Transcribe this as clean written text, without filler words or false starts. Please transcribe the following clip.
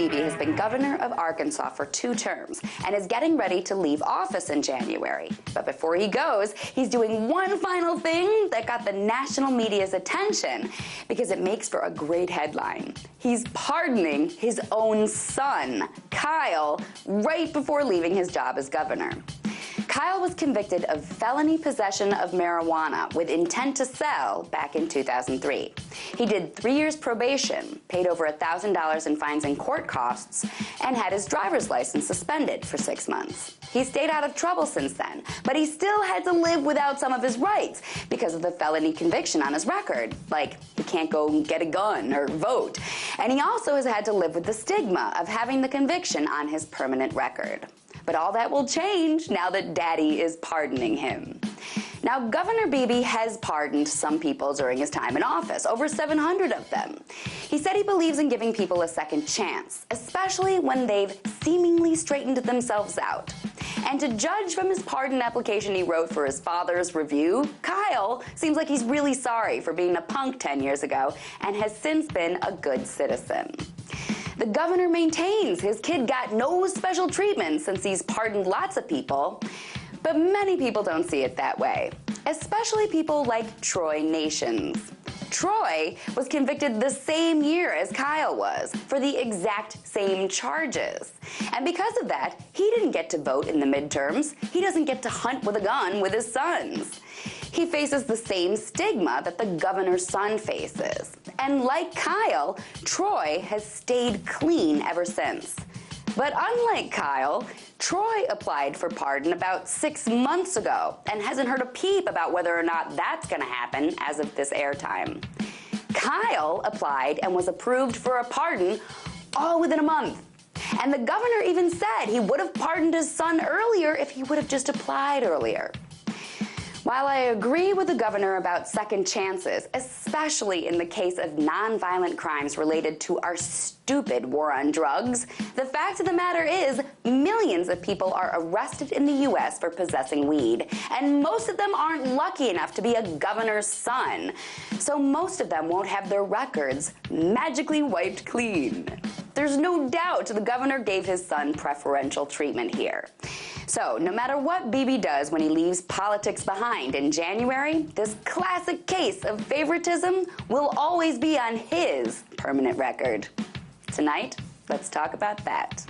Beebe has been governor of Arkansas for 2 terms and is getting ready to leave office in January. But before he goes, he's doing one final thing that got the national media's attention because it makes for a great headline. He's pardoning his own son, Kyle, right before leaving his job as governor. Kyle was convicted of felony possession of marijuana with intent to sell back in 2003. He did 3 years probation, paid over $1,000 in fines and court costs, and had his driver's license suspended for 6 months. He stayed out of trouble since then, but he still had to live without some of his rights because of the felony conviction on his record, like he can't go get a gun or vote. And he also has had to live with the stigma of having the conviction on his permanent record. But all that will change now that Daddy is pardoning him. Now, Governor Beebe has pardoned some people during his time in office, over 700 of them. He said he believes in giving people a second chance, especially when they've seemingly straightened themselves out. And to judge from his pardon application he wrote for his father's review, Kyle seems like he's really sorry for being a punk 10 years ago and has since been a good citizen. The governor maintains his kid got no special treatment since he's pardoned lots of people, but many people don't see it that way, especially people like Troy Nations. Troy was convicted the same year as Kyle was for the exact same charges. And because of that, he didn't get to vote in the midterms. He doesn't get to hunt with a gun with his sons. He faces the same stigma that the governor's son faces. And like Kyle, Troy has stayed clean ever since. But unlike Kyle, Troy applied for pardon about 6 months ago and hasn't heard a peep about whether or not that's going to happen as of this airtime. Kyle applied and was approved for a pardon all within a month. And the governor even said he would have pardoned his son earlier if he would have just applied earlier. While I agree with the governor about second chances, especially in the case of nonviolent crimes related to our stupid war on drugs, the fact of the matter is millions of people are arrested in the U.S. for possessing weed, and most of them aren't lucky enough to be a governor's son. So most of them won't have their records magically wiped clean. There's no doubt the governor gave his son preferential treatment here. So, no matter what Beebe does when he leaves politics behind in January, this classic case of favoritism will always be on his permanent record. Tonight, let's talk about that.